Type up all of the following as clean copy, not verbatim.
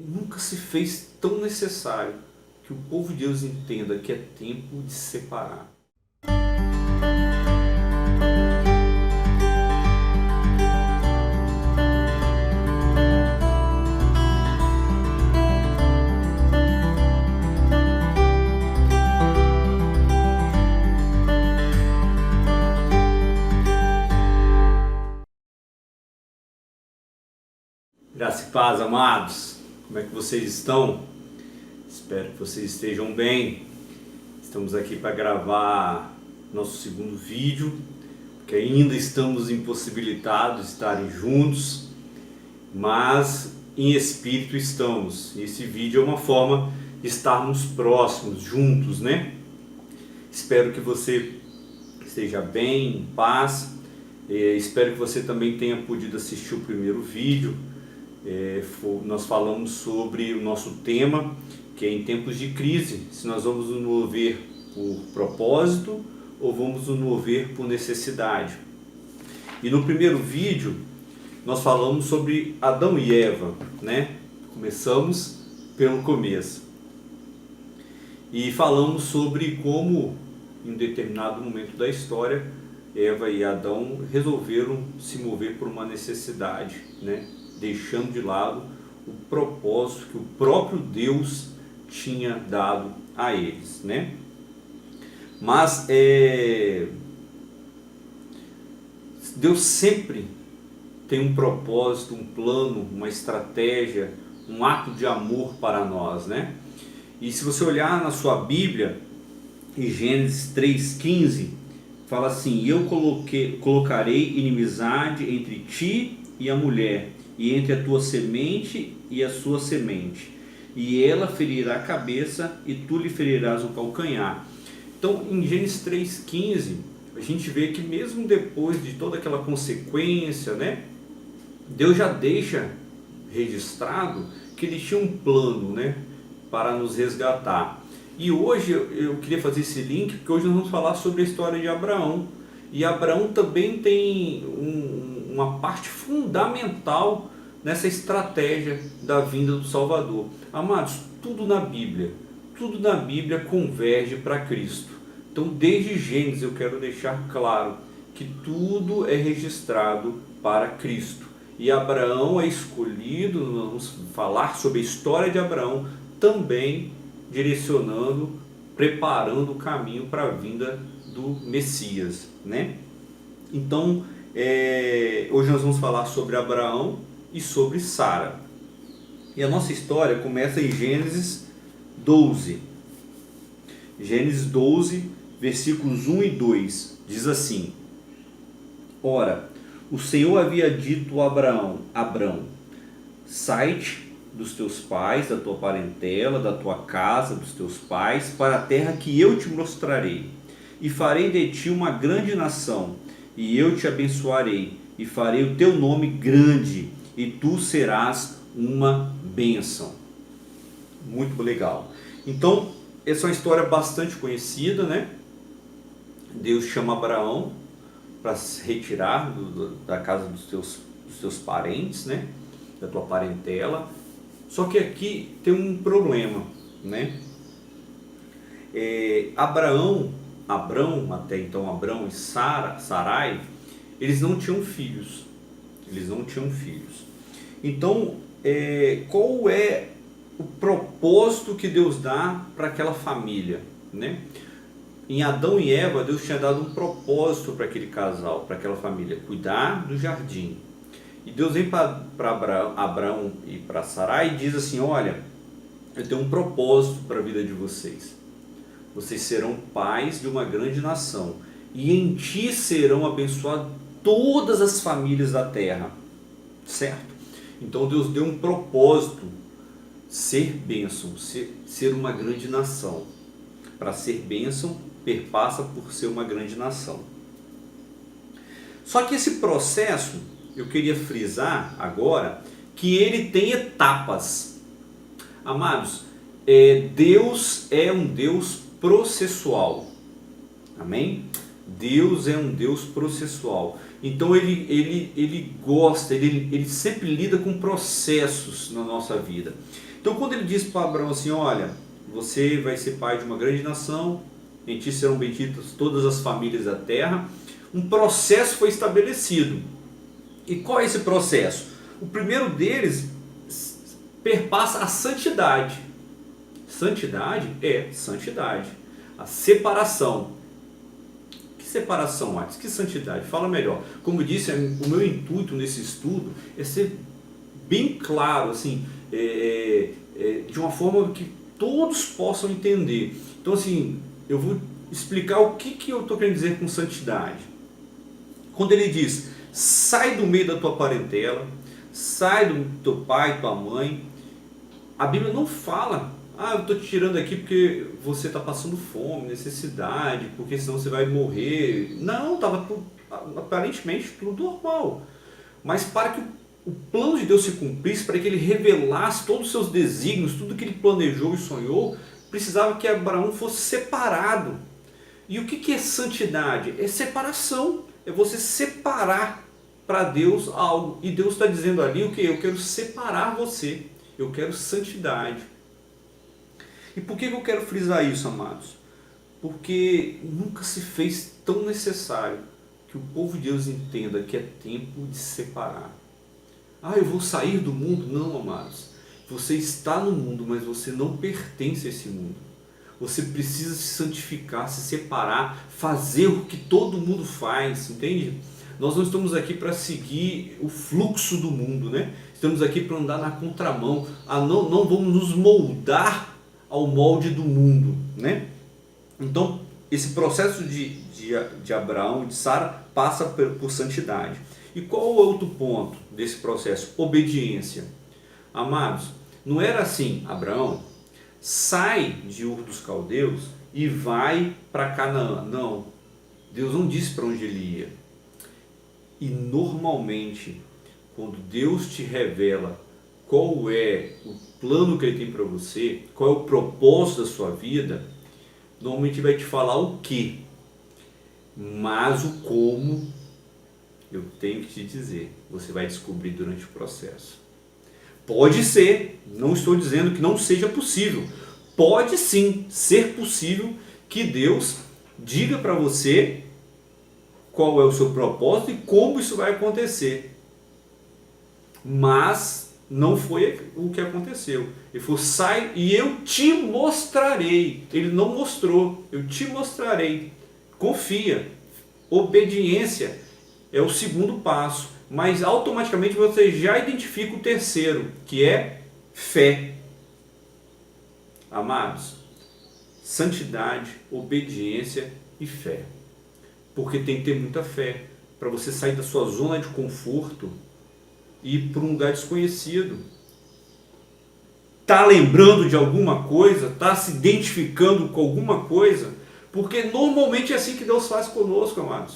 nunca se fez tão necessário que o povo de Deus entenda que é tempo de separar. Graça e paz, amados. Como é que vocês estão? Espero que vocês estejam bem. Estamos aqui para gravar nosso segundo vídeo, porque ainda estamos impossibilitados de estarem juntos, mas em espírito estamos. E esse vídeo é uma forma de estarmos próximos, juntos, né? Espero que você esteja bem, em paz. Espero que você também tenha podido assistir o primeiro vídeo. Nós falamos sobre o nosso tema, que é em tempos de crise, se nós vamos nos mover por propósito ou vamos nos mover por necessidade. E no primeiro vídeo nós falamos sobre Adão e Eva, né? Começamos pelo começo. E falamos sobre como em um determinado momento da história Eva e Adão resolveram se mover por uma necessidade, né? Deixando de lado o propósito que o próprio Deus tinha dado a eles, né? Mas Deus sempre tem um propósito, um plano, uma estratégia, um ato de amor para nós, né? E se você olhar na sua Bíblia, em Gênesis 3,15, fala assim: eu colocarei inimizade entre ti e a mulher, e entre a tua semente e a sua semente, e ela ferirá a cabeça e tu lhe ferirás o calcanhar. Então em Gênesis 3,15 a gente vê que mesmo depois de toda aquela consequência, né, Deus já deixa registrado que ele tinha um plano, né, para nos resgatar. E hoje eu queria fazer esse link porque hoje nós vamos falar sobre a história de Abraão. E Abraão também tem uma parte fundamental nessa estratégia da vinda do Salvador. Amados, tudo na Bíblia converge para Cristo. Então desde Gênesis eu quero deixar claro que tudo é registrado para Cristo. E Abraão é escolhido, nós vamos falar sobre a história de Abraão, também direcionando, preparando o caminho para a vinda do Messias, né? Então hoje nós vamos falar sobre Abraão e sobre Sara. E a nossa história começa em Gênesis 12. Gênesis 12, versículos 1 e 2, diz assim: ora, o Senhor havia dito a Abrão, sai-te dos teus pais, da tua parentela, da tua casa, dos teus pais, para a terra que eu te mostrarei, e farei de ti uma grande nação, e eu te abençoarei, e farei o teu nome grande, e tu serás uma bênção. Muito legal. Então, essa é uma história bastante conhecida, né? Deus chama Abraão para se retirar da casa dos teus parentes, né? Da tua parentela. Só que aqui tem um problema, né? Abrão, até então Abrão e Sarai, eles não tinham filhos. Então, qual é o propósito que Deus dá para aquela família, né? Em Adão e Eva, Deus tinha dado um propósito para aquele casal, para aquela família: cuidar do jardim. E Deus vem para Abrão e para Sarai e diz assim: olha, eu tenho um propósito para a vida de vocês. Vocês serão pais de uma grande nação, e em ti serão abençoadas todas as famílias da terra. Certo? Então Deus deu um propósito: ser bênção, ser uma grande nação. Para ser bênção, perpassa por ser uma grande nação. Só que esse processo, eu queria frisar agora, que ele tem etapas. Amados, Deus é um Deus processual. Amém? Deus é um Deus processual. Então ele gosta, ele sempre lida com processos na nossa vida. Então quando ele diz para Abraão assim, olha, você vai ser pai de uma grande nação, em ti serão benditas todas as famílias da terra, um processo foi estabelecido. E qual é esse processo? O primeiro deles perpassa a santidade. Santidade é santidade. A separação. Que separação, Marcos? Que santidade? Fala melhor. Como eu disse, o meu intuito nesse estudo é ser bem claro, assim, de uma forma que todos possam entender. Então, assim, eu vou explicar o que eu estou querendo dizer com santidade. Quando ele diz, sai do meio da tua parentela, sai do teu pai, tua mãe, a Bíblia não fala, eu estou te tirando aqui porque você está passando fome, necessidade, porque senão você vai morrer. Não, estava aparentemente tudo normal. Mas para que o plano de Deus se cumprisse, para que ele revelasse todos os seus desígnios, tudo que ele planejou e sonhou, precisava que Abraão fosse separado. E o que é santidade? É separação, é você separar para Deus algo. E Deus está dizendo ali o que? Eu quero separar você, eu quero santidade. E por que eu quero frisar isso, amados? Porque nunca se fez tão necessário que o povo de Deus entenda que é tempo de separar. Eu vou sair do mundo? Não, amados. Você está no mundo, mas você não pertence a esse mundo. Você precisa se santificar, se separar, fazer o que todo mundo faz, entende? Nós não estamos aqui para seguir o fluxo do mundo, né? Estamos aqui para andar na contramão. Não vamos nos moldar ao molde do mundo, né? Então, esse processo de Abraão e de Sara passa por santidade. E qual é o outro ponto desse processo? Obediência. Amados, não era assim, Abraão, sai de Ur dos Caldeus e vai para Canaã. Não, Deus não disse para onde ele ia. E normalmente, quando Deus te revela qual é o plano que ele tem para você, qual é o propósito da sua vida, normalmente vai te falar o que, mas o como, eu tenho que te dizer, você vai descobrir durante o processo. Pode ser, não estou dizendo que não seja possível, pode sim ser possível que Deus diga para você qual é o seu propósito e como isso vai acontecer. Mas não foi o que aconteceu. Ele falou, sai e eu te mostrarei. Ele não mostrou, eu te mostrarei. Confia. Obediência é o segundo passo, mas automaticamente você já identifica o terceiro, que é fé. Amados, santidade, obediência e fé. Porque tem que ter muita fé para você sair da sua zona de conforto e ir para um lugar desconhecido. Está lembrando de alguma coisa? Está se identificando com alguma coisa? Porque normalmente é assim que Deus faz conosco, amados.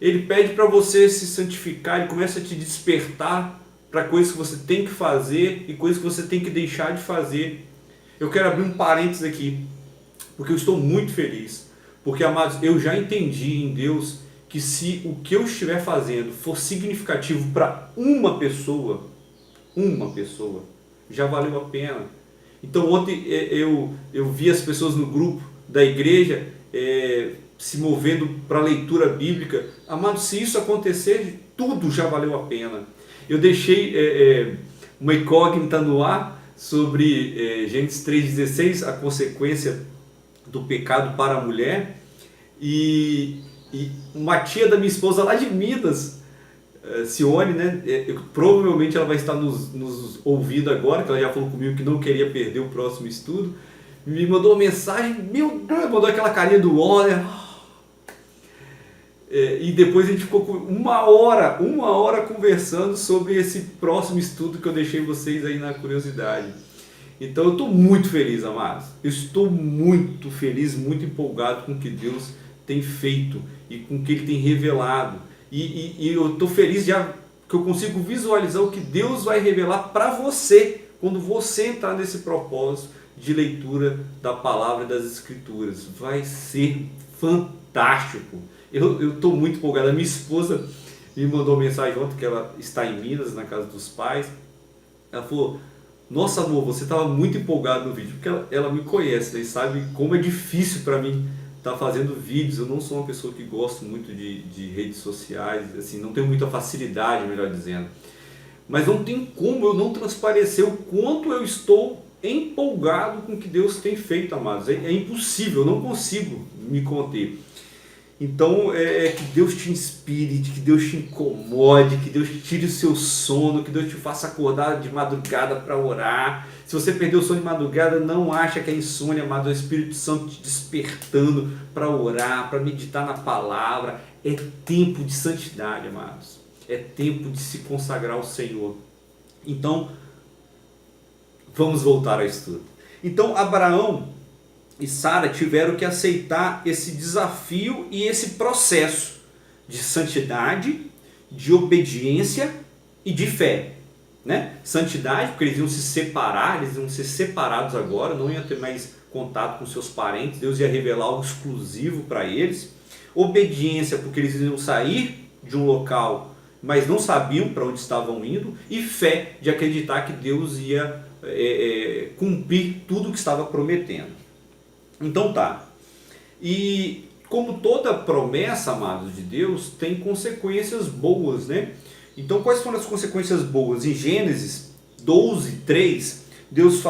Ele pede para você se santificar, ele começa a te despertar para coisas que você tem que fazer e coisas que você tem que deixar de fazer. Eu quero abrir um parênteses aqui, porque eu estou muito feliz. Porque, amados, eu já entendi em Deus que se o que eu estiver fazendo for significativo para uma pessoa, já valeu a pena. Então ontem eu vi as pessoas no grupo da igreja se movendo para a leitura bíblica. Amados, se isso acontecer, tudo já valeu a pena. Eu deixei uma incógnita no ar sobre Gênesis 3,16, a consequência do pecado para a mulher, e uma tia da minha esposa lá de Minas, Cione, né? Provavelmente ela vai estar nos ouvindo agora, que ela já falou comigo que não queria perder o próximo estudo, me mandou uma mensagem, meu Deus, mandou aquela carinha do olha, e depois a gente ficou com uma hora conversando sobre esse próximo estudo que eu deixei vocês aí na curiosidade. Então eu estou muito feliz, amados. Eu estou muito feliz, muito empolgado com o que Deus tem feito e com o que Ele tem revelado. E eu estou feliz já que eu consigo visualizar o que Deus vai revelar para você quando você entrar nesse propósito de leitura da palavra e das Escrituras. Vai ser fantástico. fantástico. Eu estou muito empolgado. A minha esposa me mandou mensagem ontem, que ela está em Minas, na casa dos pais. Ela falou: nossa, amor, você estava muito empolgado no vídeo, porque ela me conhece, né, e sabe como é difícil para mim estar fazendo vídeos. Eu não sou uma pessoa que gosto muito de redes sociais, assim, não tenho muita facilidade, melhor dizendo. Mas não tem como eu não transparecer o quanto eu estou empolgado com o que Deus tem feito, amados. É impossível, eu não consigo me conter. Então, que Deus te inspire, que Deus te incomode, que Deus tire o seu sono, que Deus te faça acordar de madrugada para orar. Se você perdeu o sono de madrugada, não acha que é insônia, amado. É o Espírito Santo te despertando para orar, para meditar na palavra. É tempo de santidade, amados. É tempo de se consagrar ao Senhor. Então, vamos voltar ao estudo. Então, Abraão e Sara tiveram que aceitar esse desafio e esse processo de santidade, de obediência e de fé. Né? Santidade, porque eles iam se separar, eles iam ser separados agora, não iam ter mais contato com seus parentes, Deus ia revelar algo exclusivo para eles. Obediência, porque eles iam sair de um local, mas não sabiam para onde estavam indo. E fé, de acreditar que Deus ia cumprir tudo o que estava prometendo. Então tá, e como toda promessa, amados de Deus, tem consequências boas, né? Então quais foram as consequências boas? Em Gênesis 12:3, Deus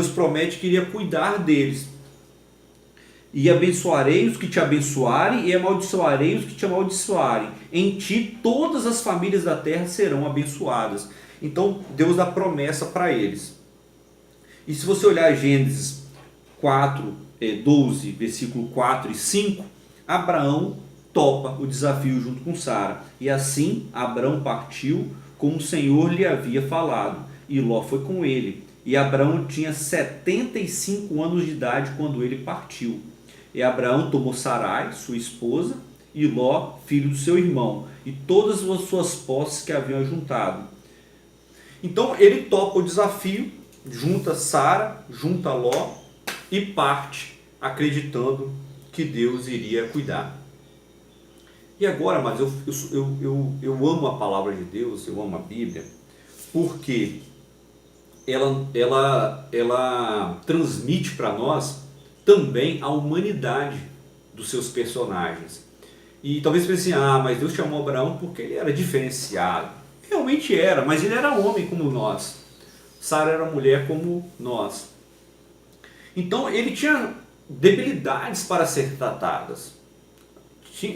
promete que iria cuidar deles. E abençoarei os que te abençoarem, e amaldiçoarei os que te amaldiçoarem. Em ti todas as famílias da terra serão abençoadas. Então Deus dá promessa para eles. E se você olhar Gênesis 12, versículo 4 e 5, Abraão topa o desafio junto com Sara. E assim Abraão partiu como o Senhor lhe havia falado, e Ló foi com ele. E Abraão tinha 75 anos de idade quando ele partiu. E Abraão tomou Sarai, sua esposa, e Ló, filho do seu irmão, e todas as suas posses que haviam juntado. Então ele topa o desafio, junta Sara, junta Ló, e parte acreditando que Deus iria cuidar. E agora, mas eu amo a palavra de Deus, eu amo a Bíblia, porque ela transmite para nós também a humanidade dos seus personagens. E talvez pense assim: mas Deus chamou Abraão porque ele era diferenciado. Realmente era, mas ele era homem como nós. Sara era mulher como nós. Então ele tinha debilidades para ser tratadas.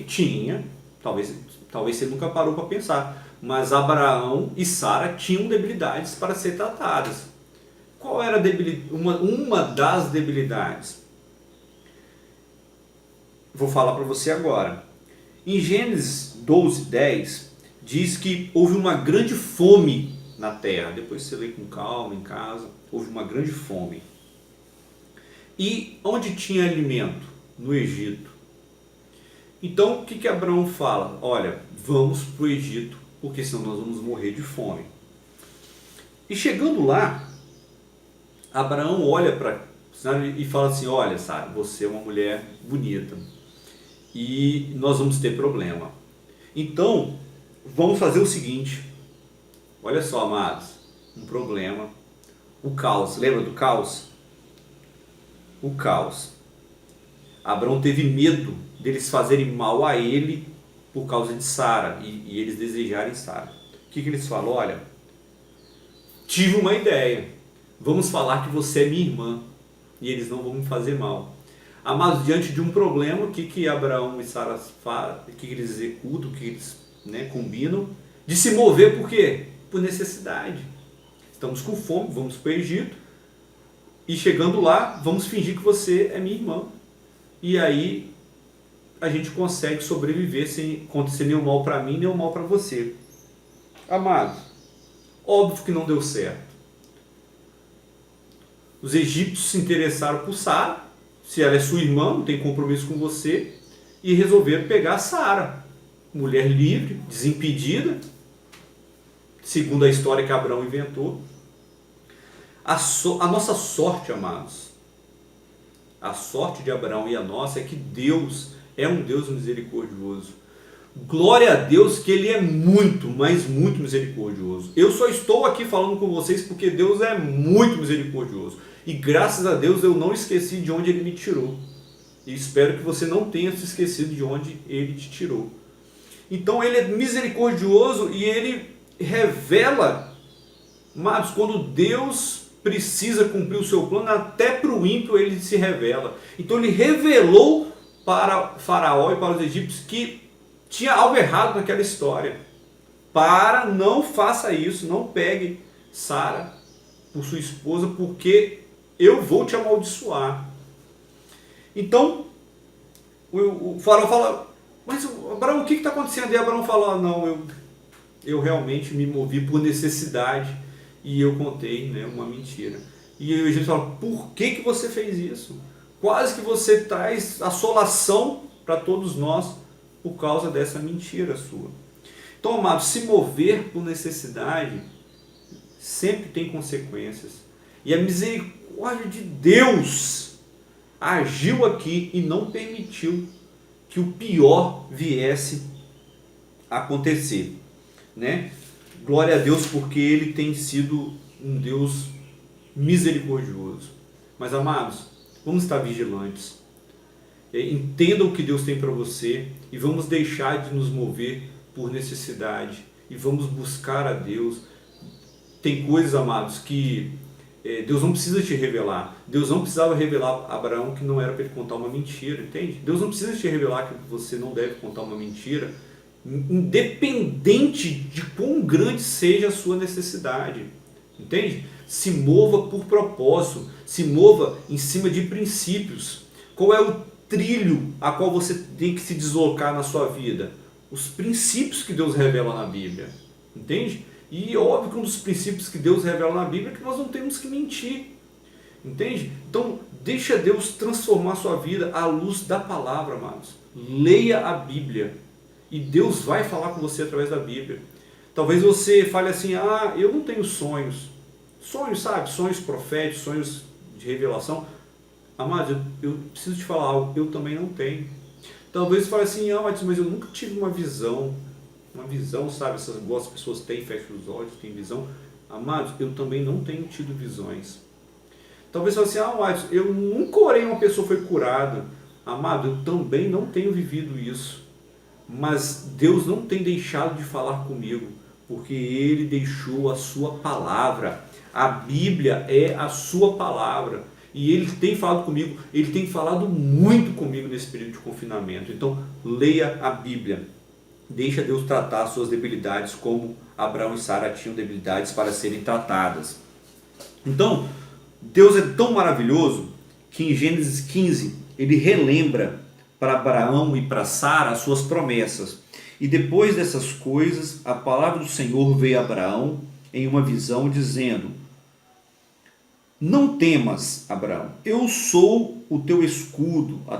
Tinha, talvez você nunca parou para pensar, mas Abraão e Sara tinham debilidades para ser tratadas. Qual era uma das debilidades? Vou falar para você agora. Em Gênesis 12:10 diz que houve uma grande fome na terra. Depois você lê com calma em casa. Houve uma grande fome. E onde tinha alimento? No Egito. Então o que Abraão fala? Olha, vamos para o Egito, porque senão nós vamos morrer de fome. E chegando lá, Abraão olha para Sara e fala assim: olha, Sara, você é uma mulher bonita e nós vamos ter problema. Então vamos fazer o seguinte. Olha só, amados, um problema. O caos, lembra do caos? O caos. Abraão teve medo deles fazerem mal a ele por causa de Sara e eles desejarem Sara. O que eles falam? Olha, tive uma ideia. Vamos falar que você é minha irmã e eles não vão me fazer mal. Amados, diante de um problema, o que Abraão e Sara fazem? O que eles executam? O que eles combinam? De se mover por quê? Por necessidade. Estamos com fome, vamos para o Egito. E chegando lá, vamos fingir que você é minha irmã. E aí a gente consegue sobreviver sem acontecer nenhum mal para mim, nenhum mal para você. Amados, óbvio que não deu certo. Os egípcios se interessaram por Sara, se ela é sua irmã, não tem compromisso com você, e resolveram pegar Sara, mulher livre, desimpedida, segundo a história que Abraão inventou. A nossa sorte, amados, a sorte de Abraão e a nossa é que Deus é um Deus misericordioso. Glória a Deus que Ele é muito, mas muito misericordioso. Eu só estou aqui falando com vocês porque Deus é muito misericordioso. E graças a Deus eu não esqueci de onde Ele me tirou. E espero que você não tenha se esquecido de onde Ele te tirou. Então Ele é misericordioso e Ele revela, amados, quando Deus precisa cumprir o seu plano, até para o ímpio Ele se revela. Então Ele revelou para Faraó e para os egípcios que tinha algo errado naquela história. Não faça isso, não pegue Sara por sua esposa, porque eu vou te amaldiçoar. Então, o Faraó fala, mas Abraão, o que está acontecendo? E Abraão fala, não, eu realmente me movi por necessidade e eu contei, né, uma mentira. E o egípcio fala, por que você fez isso? Quase que você traz assolação para todos nós por causa dessa mentira sua. Então, amados, se mover por necessidade sempre tem consequências. E a misericórdia de Deus agiu aqui e não permitiu que o pior viesse a acontecer, né? Glória a Deus, porque Ele tem sido um Deus misericordioso. Mas, amados, vamos estar vigilantes. Entenda o que Deus tem para você e vamos deixar de nos mover por necessidade e vamos buscar a Deus. Tem coisas, amados, que Deus não precisa te revelar. Deus não precisava revelar a Abraão que não era para ele contar uma mentira, entende? Deus não precisa te revelar que você não deve contar uma mentira, independente de quão grande seja a sua necessidade, entende? Se mova por propósito, se mova em cima de princípios. Qual é o trilho a qual você tem que se deslocar na sua vida? Os princípios que Deus revela na Bíblia, entende? E óbvio que um dos princípios que Deus revela na Bíblia é que nós não temos que mentir, entende? Então deixa Deus transformar a sua vida à luz da palavra, amados. Leia a Bíblia e Deus vai falar com você através da Bíblia. Talvez você fale assim, eu não tenho sonhos, sabe? Sonhos proféticos, sonhos de revelação. Amados, eu preciso te falar algo, eu também não tenho. Talvez você fale assim, mas eu nunca tive uma visão, sabe? Essas boas pessoas têm, fecham os olhos, têm visão. Amados, eu também não tenho tido visões. Talvez você fale assim, mas eu nunca orei uma pessoa foi curada. Amado, eu também não tenho vivido isso. Mas Deus não tem deixado de falar comigo, porque Ele deixou a sua palavra. A Bíblia é a sua palavra. E Ele tem falado comigo, Ele tem falado muito comigo nesse período de confinamento. Então, leia a Bíblia. Deixa Deus tratar as suas debilidades como Abraão e Sara tinham debilidades para serem tratadas. Então, Deus é tão maravilhoso que em Gênesis 15, Ele relembra para Abraão e para Sara as suas promessas. E depois dessas coisas, a palavra do Senhor veio a Abraão em uma visão dizendo, não temas, Abraão, eu sou o teu escudo, a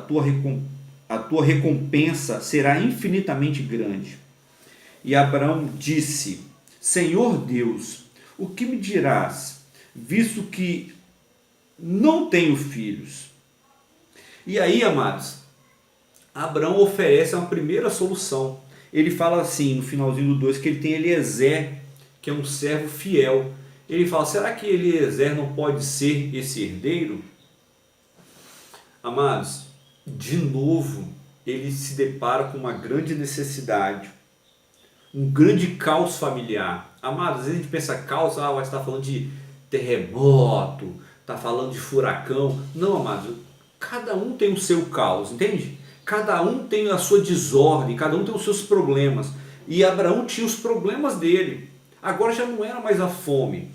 tua recompensa será infinitamente grande. E Abraão disse, Senhor Deus, o que me dirás, visto que não tenho filhos? E aí, amados, Abraão oferece uma primeira solução. Ele fala assim, no finalzinho do 2, que ele tem Eliezer, que é um servo fiel. Ele fala, será que Eliezer não pode ser esse herdeiro? Amados, de novo, ele se depara com uma grande necessidade, um grande caos familiar. Amados, às vezes a gente pensa caos, você está falando de terremoto, está falando de furacão. Não, amados, cada um tem o seu caos, entende? Cada um tem a sua desordem, cada um tem os seus problemas. E Abraão tinha os problemas dele. Agora já não era mais a fome.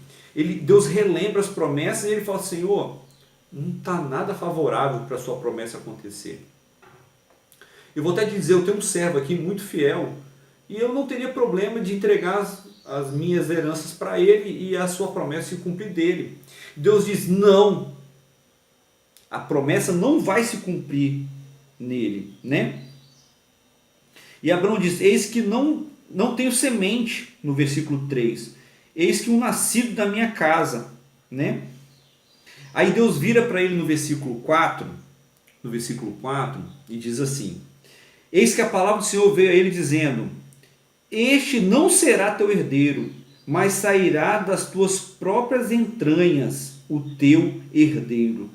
Deus relembra as promessas e ele fala, Senhor, não está nada favorável para a sua promessa acontecer. Eu vou até dizer, eu tenho um servo aqui muito fiel e eu não teria problema de entregar as minhas heranças para ele e a sua promessa se cumprir dele. Deus diz, não, a promessa não vai se cumprir nele, né? E Abraão diz, eis que não tenho semente, no versículo 3, eis que um nascido da minha casa, né? Aí Deus vira para ele no versículo 4 e diz assim, Eis que a palavra do Senhor veio a ele dizendo: este não será teu herdeiro, mas sairá das tuas próprias entranhas o teu herdeiro.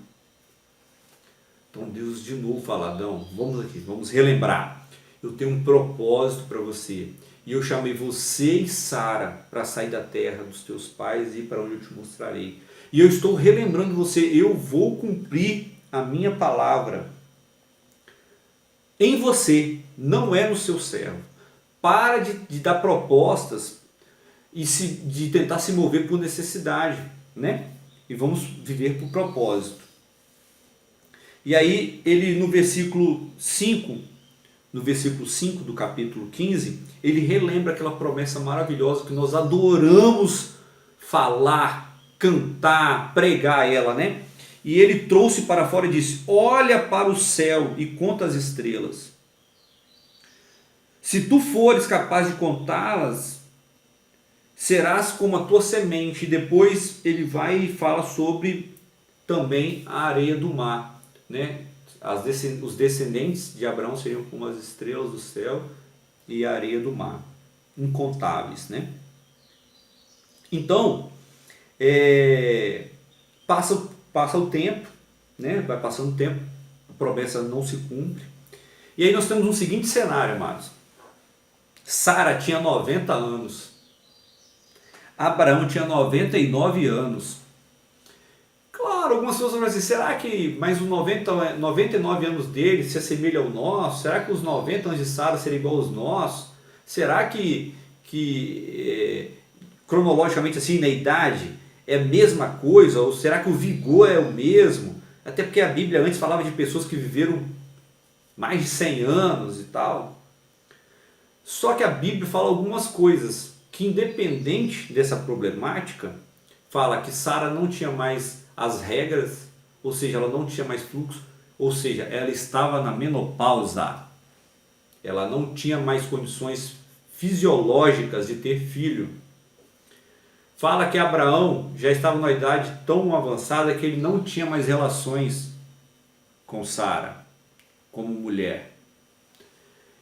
Então Deus de novo fala: Adão, vamos aqui, vamos relembrar. Eu tenho um propósito para você. E eu chamei você e Sara para sair da terra dos teus pais e ir para onde eu te mostrarei. E eu estou relembrando você, eu vou cumprir a minha palavra em você, não é no seu servo. Para de dar propostas e de tentar se mover por necessidade, né? E vamos viver por propósito. E aí ele no versículo 5 do capítulo 15, ele relembra aquela promessa maravilhosa que nós adoramos falar, cantar, pregar ela, né? E ele trouxe para fora e disse: olha para o céu e conta as estrelas. Se tu fores capaz de contá-las, serás como a tua semente. E depois ele vai e fala sobre também a areia do mar, né? Os descendentes de Abraão seriam como as estrelas do céu e a areia do mar, incontáveis, né? Então, passa o tempo, né? Vai passando o tempo, a promessa não se cumpre. E aí nós temos um seguinte cenário, amados. Sara tinha 90 anos. Abraão tinha 99 anos. Claro, algumas pessoas vão dizer, será que mais os 99 anos dele se assemelha ao nosso? Será que os 90 anos de Sara seriam igual aos nossos? Será que cronologicamente assim, na idade, é a mesma coisa? Ou será que o vigor é o mesmo? Até porque a Bíblia antes falava de pessoas que viveram mais de 100 anos e tal. Só que a Bíblia fala algumas coisas que, independente dessa problemática, fala que Sara não tinha mais as regras, ou seja, ela não tinha mais fluxo, ou seja, ela estava na menopausa. Ela não tinha mais condições fisiológicas de ter filho. Fala que Abraão já estava numa idade tão avançada que ele não tinha mais relações com Sara como mulher.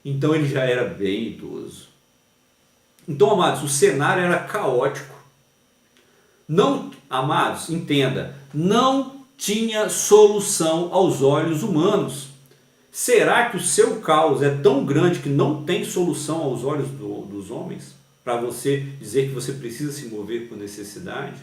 Então ele já era bem idoso. Então, amados, o cenário era caótico. Não, amados, entenda, não tinha solução aos olhos humanos. Será que o seu caos é tão grande que não tem solução aos olhos dos homens? Para você dizer que você precisa se mover por necessidade?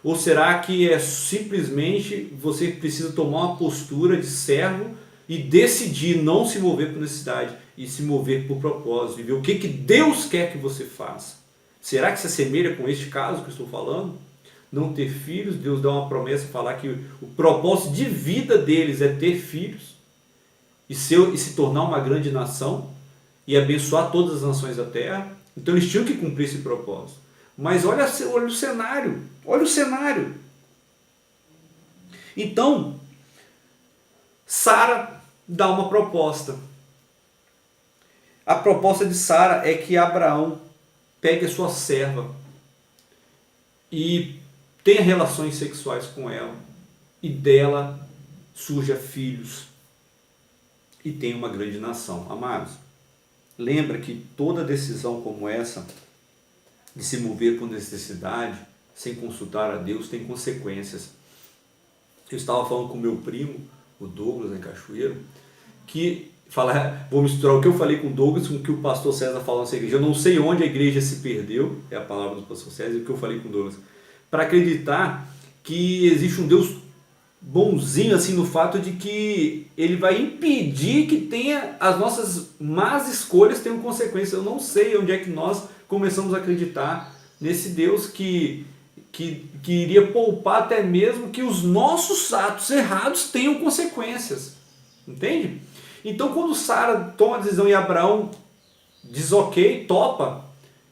Ou será que é simplesmente você precisa tomar uma postura de servo e decidir não se mover por necessidade e se mover por propósito e ver o que Deus quer que você faça? Será que se assemelha com este caso que eu estou falando? Não ter filhos, Deus dá uma promessa, falar que o propósito de vida deles é ter filhos e se tornar uma grande nação e abençoar todas as nações da terra. Então eles tinham que cumprir esse propósito. Mas olha o cenário, olha o cenário. Então, Sara dá uma proposta. A proposta de Sara é que Abraão pegue a sua serva e tenha relações sexuais com ela, e dela surja filhos e tenha uma grande nação. Amados, lembra que toda decisão como essa, de se mover por necessidade, sem consultar a Deus, tem consequências. Eu estava falando com meu primo, o Douglas, em Cachoeiro, que vou misturar o que eu falei com o Douglas com o que o pastor César falou nessa igreja. Eu não sei onde a igreja se perdeu, é a palavra do pastor César, e o que eu falei com o Douglas, para acreditar que existe um Deus bonzinho assim no fato de que ele vai impedir que as nossas más escolhas tenham consequências. Eu não sei onde é que nós começamos a acreditar nesse Deus que iria poupar até mesmo que os nossos atos errados tenham consequências. Entende? Então quando Sara toma a decisão e Abraão diz ok, topa,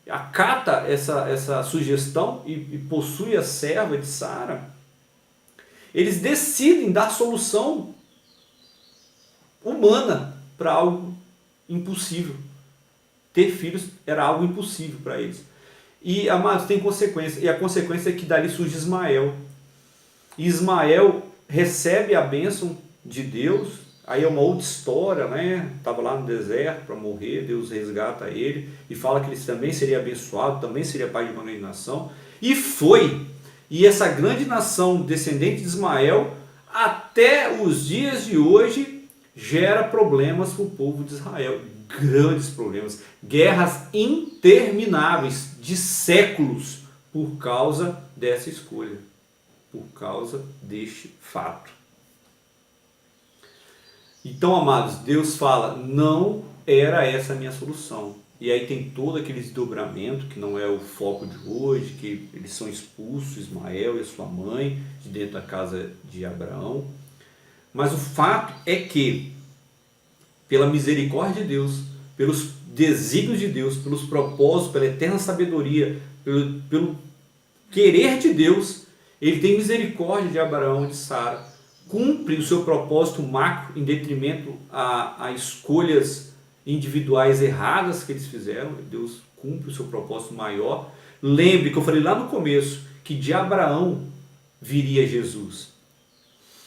acata essa sugestão e possui a serva de Sara, eles decidem dar solução humana para algo impossível. Ter filhos era algo impossível para eles. E, amados, tem consequência. E a consequência é que dali surge Ismael. E Ismael recebe a bênção de Deus, aí é uma outra história, né? Estava lá no deserto para morrer, Deus resgata ele e fala que ele também seria abençoado, também seria pai de uma grande nação. E foi. E essa grande nação descendente de Ismael, até os dias de hoje, gera problemas para o povo de Israel. Grandes problemas. Guerras intermináveis de séculos por causa dessa escolha. Por causa deste fato. Então, amados, Deus fala, não era essa a minha solução. E aí tem todo aquele desdobramento, que não é o foco de hoje, que eles são expulsos, Ismael e a sua mãe, de dentro da casa de Abraão. Mas o fato é que, pela misericórdia de Deus, pelos desígnios de Deus, pelos propósitos, pela eterna sabedoria, pelo querer de Deus, ele tem misericórdia de Abraão e de Sara, cumpre o seu propósito macro em detrimento a escolhas individuais erradas que eles fizeram. Deus cumpre o seu propósito maior. Lembre que eu falei lá no começo que de Abraão viria Jesus.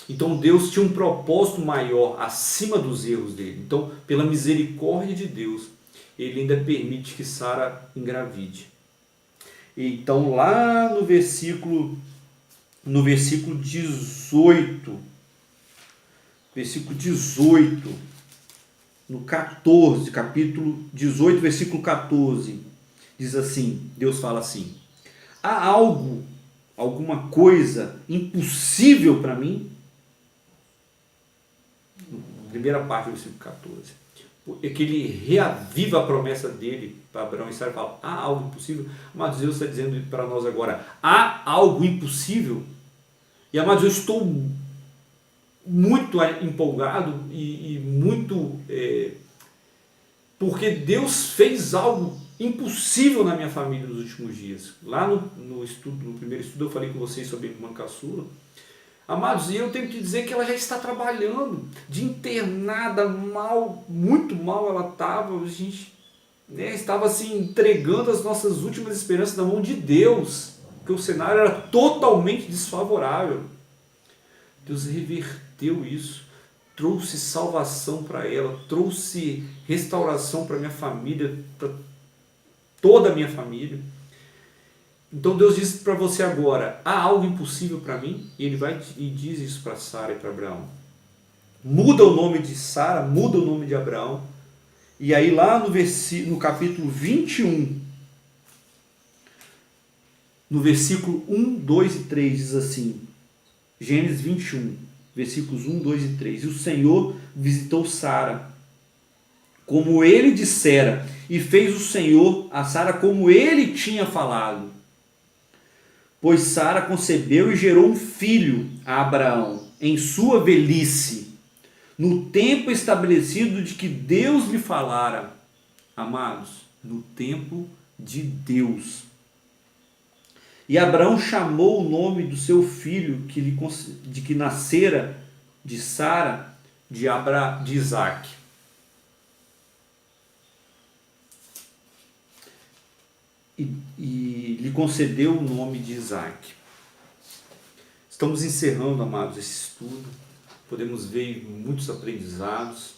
Então Deus tinha um propósito maior acima dos erros dele. Então, pela misericórdia de Deus, ele ainda permite que Sara engravide. Então, lá no versículo 18, no 14, capítulo 18, versículo 14, diz assim, Deus fala assim: há alguma coisa impossível para mim? Primeira parte do versículo 14. É que ele reaviva a promessa dele para Abraão e Sara e fala, há algo impossível? Amados, Deus está dizendo para nós agora, há algo impossível? E amados, eu estou muito empolgado e muito... porque Deus fez algo impossível na minha família nos últimos dias. Lá no primeiro estudo eu falei com vocês sobre a irmã caçula. Amados, e eu tenho que dizer que ela já está trabalhando, de internada, mal, muito mal ela estava, a gente estava assim, entregando as nossas últimas esperanças na mão de Deus, porque o cenário era totalmente desfavorável. Deus reverteu isso, trouxe salvação para ela, trouxe restauração para minha família, para toda a minha família. Então Deus diz para você agora, há algo impossível para mim? E ele vai e diz isso para Sara e para Abraão. Muda o nome de Sara, muda o nome de Abraão. E aí lá no capítulo 21, no versículo 1, 2 e 3 diz assim, Gênesis 21, versículos 1, 2 e 3. E o Senhor visitou Sara, como ele dissera, e fez o Senhor a Sara como ele tinha falado. Pois Sara concebeu e gerou um filho a Abraão, em sua velhice, no tempo estabelecido de que Deus lhe falara. Amados, no tempo de Deus. E Abraão chamou o nome do seu filho, de que nascera de Sara, de Isaque. E lhe concedeu o nome de Isaque. Estamos encerrando, amados, esse estudo. Podemos ver muitos aprendizados.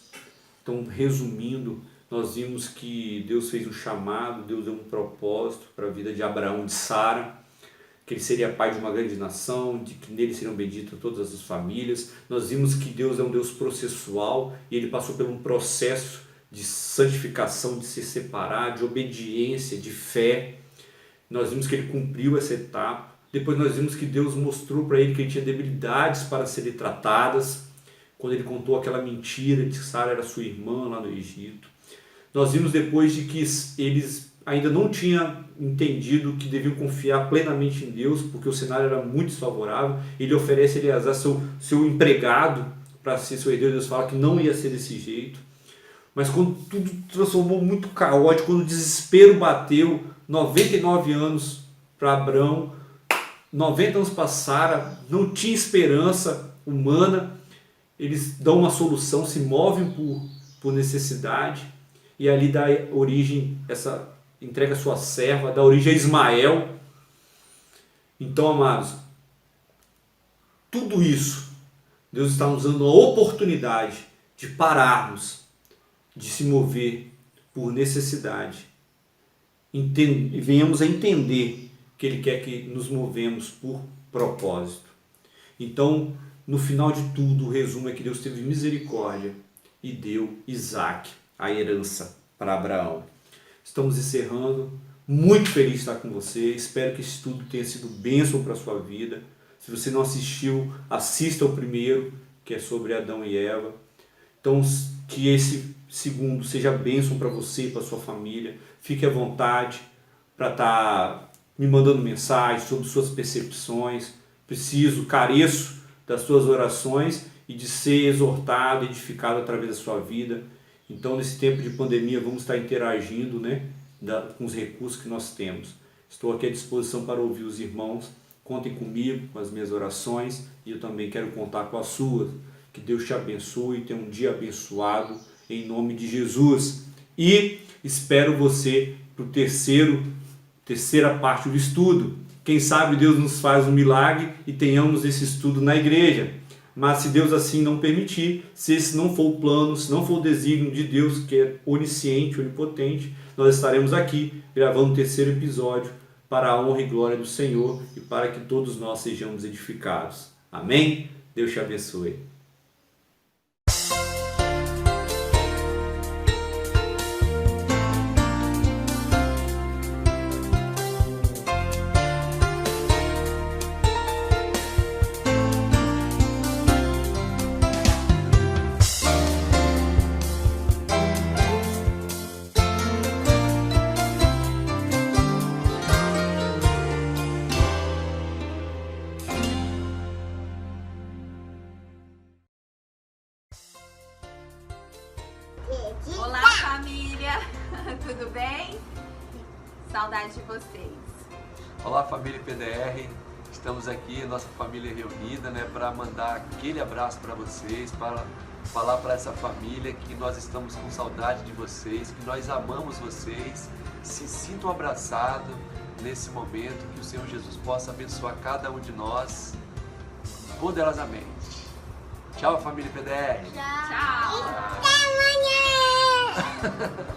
Então, resumindo, nós vimos que Deus fez um chamado, Deus deu um propósito para a vida de Abraão e de Sara, que ele seria pai de uma grande nação, de que nele seriam benditas todas as famílias. Nós vimos que Deus é um Deus processual e ele passou por um processo de santificação, de se separar, de obediência, de fé. Nós vimos que ele cumpriu essa etapa. Depois nós vimos que Deus mostrou para ele que ele tinha debilidades para serem tratadas, quando ele contou aquela mentira de que Sara era sua irmã lá no Egito. Nós vimos depois de que eles ainda não tinham entendido que deviam confiar plenamente em Deus, porque o cenário era muito desfavorável. Ele oferece Eleazar seu empregado para ser seu herdeiro. Deus fala que não ia ser desse jeito. Mas quando tudo transformou muito caótico, quando o desespero bateu, 99 anos para Abraão, 90 anos para Sara, não tinha esperança humana, eles dão uma solução, se movem por necessidade, e ali dá origem, entrega a sua serva, dá origem a Ismael. Então, amados, tudo isso, Deus está nos dando a oportunidade de pararmos, de se mover por necessidade. E venhamos a entender que Ele quer que nos movemos por propósito. Então, no final de tudo, o resumo é que Deus teve misericórdia e deu Isaac, a herança, para Abraão. Estamos encerrando. Muito feliz de estar com você. Espero que esse estudo tenha sido bênção para a sua vida. Se você não assistiu, assista ao primeiro, que é sobre Adão e Eva. Então, que esse segundo seja bênção para você e para a sua família. Fique à vontade para estar me mandando mensagem sobre suas percepções. Careço das suas orações e de ser exortado, edificado através da sua vida. Então, nesse tempo de pandemia, vamos estar interagindo, né, com os recursos que nós temos. Estou aqui à disposição para ouvir os irmãos. Contem comigo, com as minhas orações, e eu também quero contar com as suas. Que Deus te abençoe, tenha um dia abençoado, em nome de Jesus. E espero você para a terceira parte do estudo. Quem sabe Deus nos faz um milagre e tenhamos esse estudo na igreja. Mas se Deus assim não permitir, se esse não for o plano, se não for o desígnio de Deus, que é onisciente, onipotente, nós estaremos aqui gravando o terceiro episódio para a honra e glória do Senhor e para que todos nós sejamos edificados. Amém? Deus te abençoe. Olá, família! Tudo bem? Saudade de vocês. Olá, família PDR. Estamos aqui, nossa família reunida, né, para mandar aquele abraço para vocês, para falar para essa família que nós estamos com saudade de vocês, que nós amamos vocês. Se sintam abraçados nesse momento, que o Senhor Jesus possa abençoar cada um de nós poderosamente. Tchau, família PDR. Tchau! Até amanhã!